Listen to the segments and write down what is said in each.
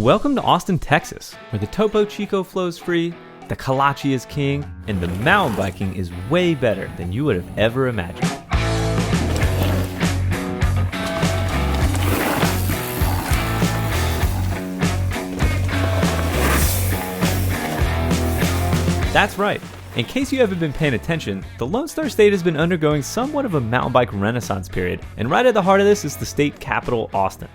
Welcome to Austin, Texas, where the Topo Chico flows free, the kolache is king, and the mountain biking is way better than you would have ever imagined. That's right. In case you haven't been paying attention, the Lone Star State has been undergoing somewhat of a mountain bike renaissance period, and right at the heart of this is the state capital, Austin.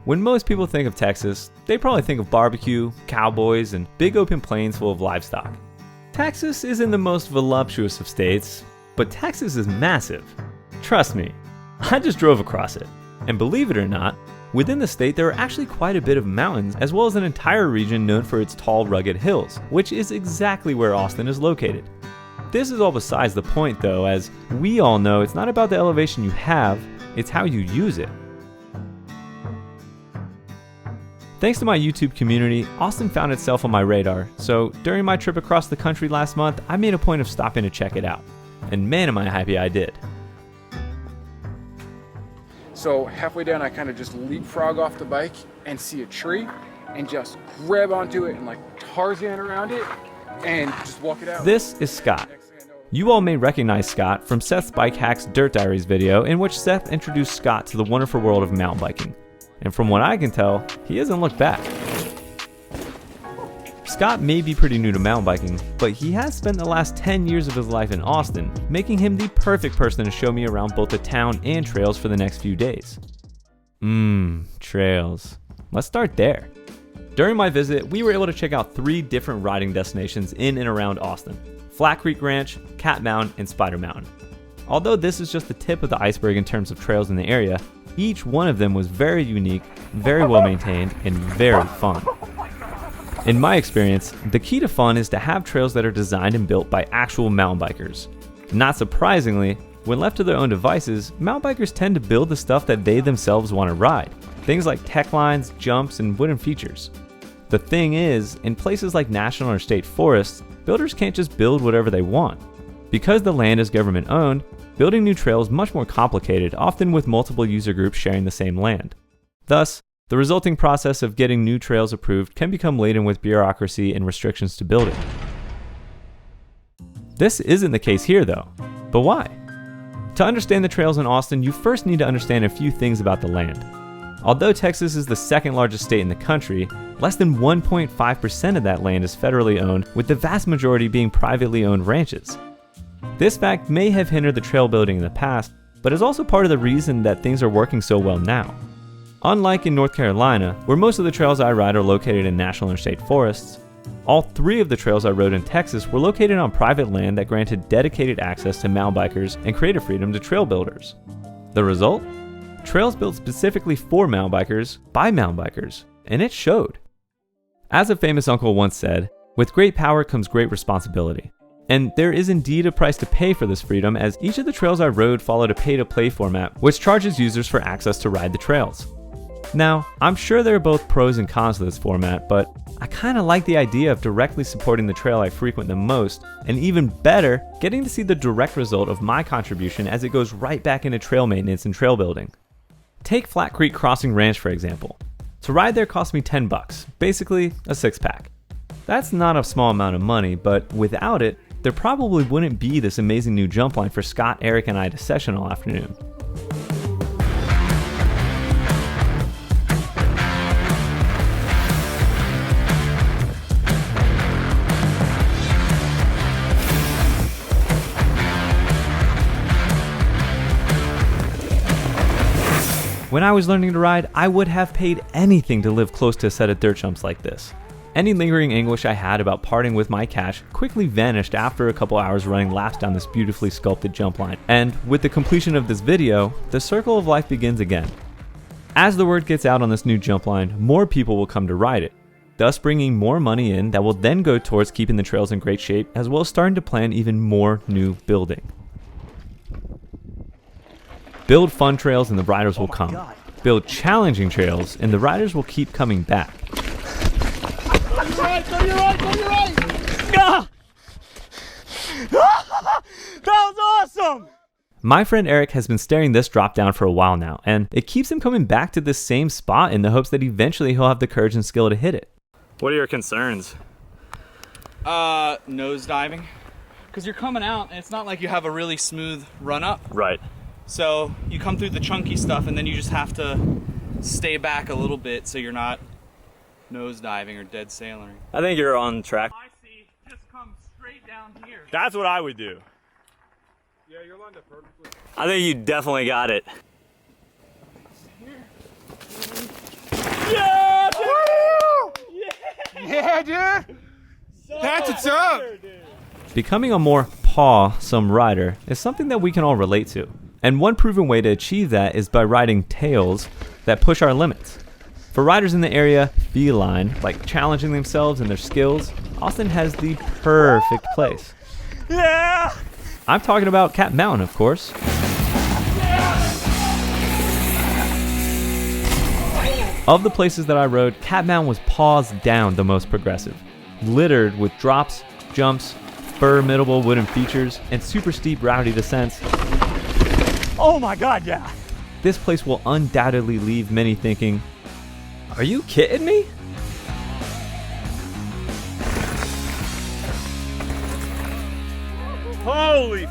When most people think of Texas, they probably think of barbecue, cowboys, and big open plains full of livestock. Texas isn't the most voluptuous of states, but Texas is massive. Trust me, I just drove across it. And believe it or not, within the state there are actually quite a bit of mountains, as well as an entire region known for its tall, rugged hills, which is exactly where Austin is located. This is all besides the point though, as we all know it's not about the elevation you have, it's how you use it. Thanks to my YouTube community, Austin found itself on my radar, so during my trip across the country last month, I made a point of stopping to check it out. And man am I happy I did. So halfway down, I kind of just leapfrog off the bike and see a tree and just grab onto it and like Tarzan around it and just walk it out. This is Scott. You all may recognize Scott from Seth's Bike Hacks Dirt Diaries video, in which Seth introduced Scott to the wonderful world of mountain biking. And from what I can tell, he hasn't looked back. Scott may be pretty new to mountain biking, but he has spent the last 10 years of his life in Austin, making him the perfect person to show me around both the town and trails for the next few days. Trails. Let's start there. During my visit, we were able to check out 3 different riding destinations in and around Austin: Flat Creek Ranch, Cat Mountain, and Spider Mountain. Although this is just the tip of the iceberg in terms of trails in the area, each one of them was very unique, very well maintained, and very fun. In my experience, the key to fun is to have trails that are designed and built by actual mountain bikers. Not surprisingly, when left to their own devices, mountain bikers tend to build the stuff that they themselves want to ride. Things like tech lines, jumps, and wooden features. The thing is, in places like national or state forests, builders can't just build whatever they want. Because the land is government owned, building new trails is much more complicated, often with multiple user groups sharing the same land. Thus, the resulting process of getting new trails approved can become laden with bureaucracy and restrictions to building. This isn't the case here though. But why? To understand the trails in Austin, you first need to understand a few things about the land. Although Texas is the second largest state in the country, less than 1.5% of that land is federally owned, with the vast majority being privately owned ranches. This fact may have hindered the trail building in the past, but is also part of the reason that things are working so well now. Unlike in North Carolina, where most of the trails I ride are located in national and state forests, all 3 of the trails I rode in Texas were located on private land that granted dedicated access to mountain bikers and creative freedom to trail builders. The result? Trails built specifically for mountain bikers by mountain bikers, and it showed. As a famous uncle once said, "With great power comes great responsibility." And there is indeed a price to pay for this freedom, as each of the trails I rode followed a pay-to-play format, which charges users for access to ride the trails. Now, I'm sure there are both pros and cons to this format, but I kinda like the idea of directly supporting the trail I frequent the most, and even better, getting to see the direct result of my contribution as it goes right back into trail maintenance and trail building. Take Flat Creek Crossing Ranch for example. To ride there cost me $10, basically a 6-pack. That's not a small amount of money, but without it, there probably wouldn't be this amazing new jump line for Scott, Eric, and I to session all afternoon. When I was learning to ride, I would have paid anything to live close to a set of dirt jumps like this. Any lingering anguish I had about parting with my cash quickly vanished after a couple hours running laps down this beautifully sculpted jump line. And with the completion of this video, the circle of life begins again. As the word gets out on this new jump line, more people will come to ride it, thus bringing more money in that will then go towards keeping the trails in great shape, as well as starting to plan even more new building. Build fun trails and the riders will come. Build challenging trails and the riders will keep coming back. Go to your right! Ah! That was awesome! My friend Eric has been staring this drop down for a while now, and it keeps him coming back to this same spot in the hopes that eventually he'll have the courage and skill to hit it. What are your concerns? Nose diving. Because you're coming out, and it's not like you have a really smooth run up. Right. So you come through the chunky stuff, and then you just have to stay back a little bit so you're not nose diving or dead sailing. I think you're on track. I see. Just come straight down here. That's what I would do. Yeah, you're lined up perfectly. I think you definitely got it. Yeah, Yeah, dude. That's what's up. Becoming a more paw-some rider is something that we can all relate to. And one proven way to achieve that is by riding tails that push our limits. For riders in the area, feline, like challenging themselves and their skills, Austin has the perfect place. Yeah! I'm talking about Cat Mountain, of course. Of the places that I rode, Cat Mountain was paws down the most progressive, littered with drops, jumps, formidable wooden features, and super steep rowdy descents. Oh my God, yeah. This place will undoubtedly leave many thinking, are you kidding me? Holy,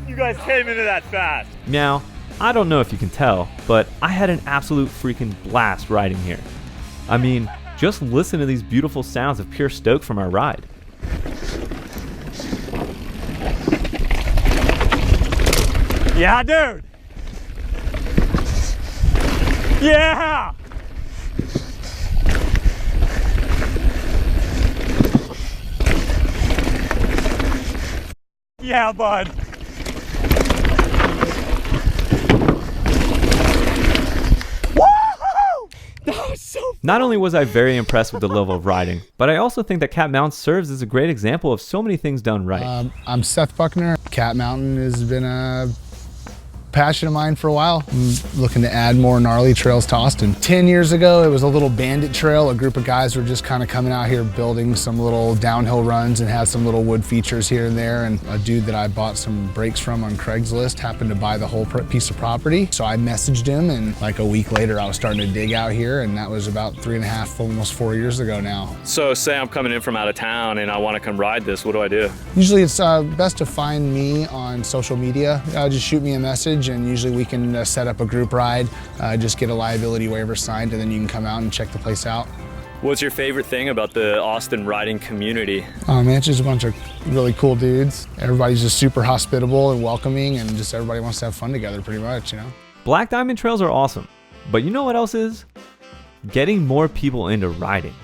you guys came into that fast. Meow, I don't know if you can tell, but I had an absolute freaking blast riding here. I mean, just listen to these beautiful sounds of pure stoke from our ride. Yeah, dude. Yeah. Yeah, bud. That was so fun. Not only was I very impressed with the level of riding, but I also think that Cat Mountain serves as a great example of so many things done right. I'm Seth Buckner. Cat Mountain has been a passion of mine for a while. I'm looking to add more gnarly trails to Austin. 10 years ago, it was a little bandit trail. A group of guys were just kind of coming out here building some little downhill runs and had some little wood features here and there. And a dude that I bought some brakes from on Craigslist happened to buy the whole piece of property. So I messaged him, and like a week later, I was starting to dig out here, and that was about 3.5, almost 4 years ago now. So say I'm coming in from out of town and I want to come ride this, what do I do? Usually it's best to find me on social media. Just shoot me a message, and usually we can set up a group ride, just get a liability waiver signed, and then you can come out and check the place out. What's your favorite thing about the Austin riding community? Oh man, it's just a bunch of really cool dudes. Everybody's just super hospitable and welcoming, and just everybody wants to have fun together pretty much, you know? Black Diamond trails are awesome, but you know what else is? Getting more people into riding.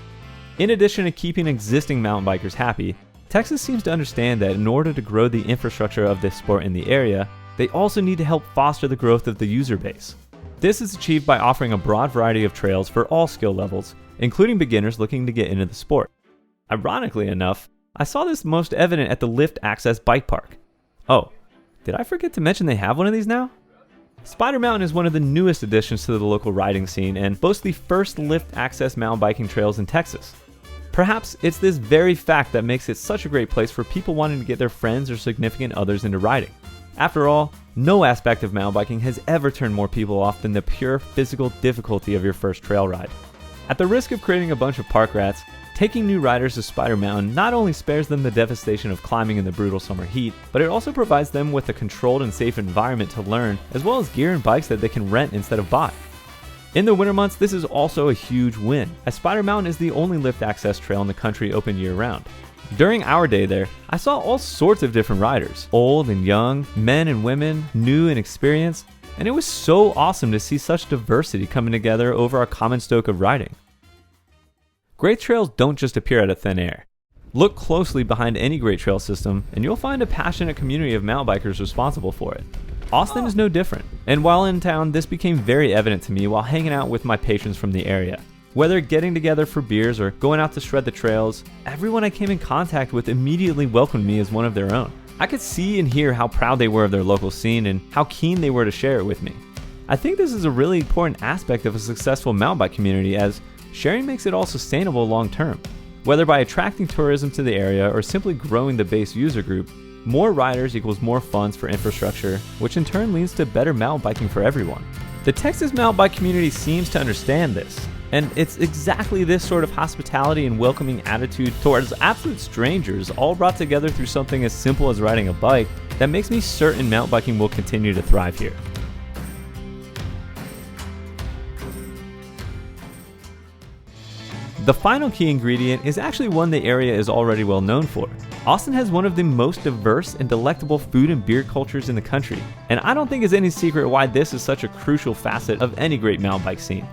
In addition to keeping existing mountain bikers happy, Texas seems to understand that in order to grow the infrastructure of this sport in the area, they also need to help foster the growth of the user base. This is achieved by offering a broad variety of trails for all skill levels, including beginners looking to get into the sport. Ironically enough, I saw this most evident at the Lift Access Bike Park. Oh, did I forget to mention they have one of these now? Spider Mountain is one of the newest additions to the local riding scene and boasts the first lift access mountain biking trails in Texas. Perhaps it's this very fact that makes it such a great place for people wanting to get their friends or significant others into riding. After all, no aspect of mountain biking has ever turned more people off than the pure physical difficulty of your first trail ride. At the risk of creating a bunch of park rats, taking new riders to Spider Mountain not only spares them the devastation of climbing in the brutal summer heat, but it also provides them with a controlled and safe environment to learn, as well as gear and bikes that they can rent instead of buy. In the winter months, this is also a huge win, as Spider Mountain is the only lift access trail in the country open year-round. During our day there, I saw all sorts of different riders, old and young, men and women, new and experienced, and it was so awesome to see such diversity coming together over our common stoke of riding. Great trails don't just appear out of thin air. Look closely behind any great trail system, and you'll find a passionate community of mountain bikers responsible for it. Austin is no different, and while in town, this became very evident to me while hanging out with my patrons from the area. Whether getting together for beers or going out to shred the trails, everyone I came in contact with immediately welcomed me as one of their own. I could see and hear how proud they were of their local scene and how keen they were to share it with me. I think this is a really important aspect of a successful mountain bike community, as sharing makes it all sustainable long term. Whether by attracting tourism to the area or simply growing the base user group, More riders equals more funds for infrastructure, which in turn leads to better mountain biking for everyone. The Texas mountain bike community seems to understand this, and it's exactly this sort of hospitality and welcoming attitude towards absolute strangers, all brought together through something as simple as riding a bike, that makes me certain mountain biking will continue to thrive here. The final key ingredient is actually one the area is already well known for. Austin has one of the most diverse and delectable food and beer cultures in the country, and I don't think it's any secret why this is such a crucial facet of any great mountain bike scene.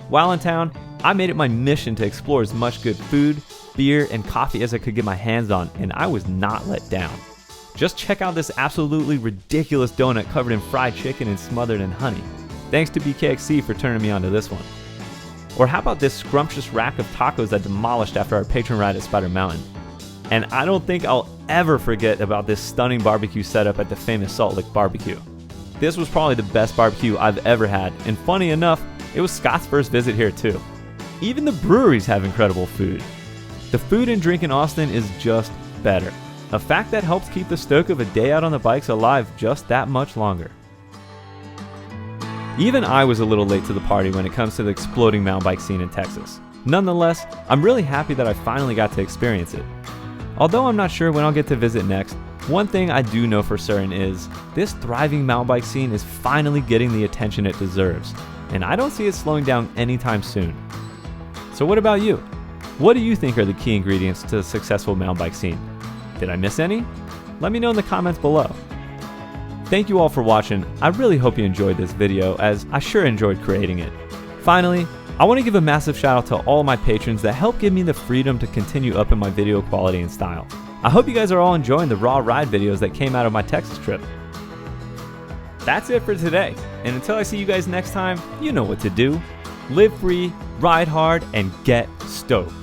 While in town, I made it my mission to explore as much good food, beer, and coffee as I could get my hands on, and I was not let down. Just check out this absolutely ridiculous donut covered in fried chicken and smothered in honey. Thanks to BKXC for turning me onto this one. Or how about this scrumptious rack of tacos I demolished after our Patron ride at Spider Mountain? And I don't think I'll ever forget about this stunning barbecue setup at the famous Salt Lick Barbecue. This was probably the best barbecue I've ever had, and funny enough, it was Scott's first visit here too. Even the breweries have incredible food. The food and drink in Austin is just better. A fact that helps keep the stoke of a day out on the bikes alive just that much longer. Even I was a little late to the party when it comes to the exploding mountain bike scene in Texas. Nonetheless, I'm really happy that I finally got to experience it. Although I'm not sure when I'll get to visit next, one thing I do know for certain is this thriving mountain bike scene is finally getting the attention it deserves, and I don't see it slowing down anytime soon. So what about you? What do you think are the key ingredients to a successful mountain bike scene? Did I miss any? Let me know in the comments below. Thank you all for watching. I really hope you enjoyed this video, as I sure enjoyed creating it. Finally, I want to give a massive shout out to all my patrons that help give me the freedom to continue upping my video quality and style. I hope you guys are all enjoying the raw ride videos that came out of my Texas trip. That's it for today, and until I see you guys next time, you know what to do. Live free, ride hard, and get stoked.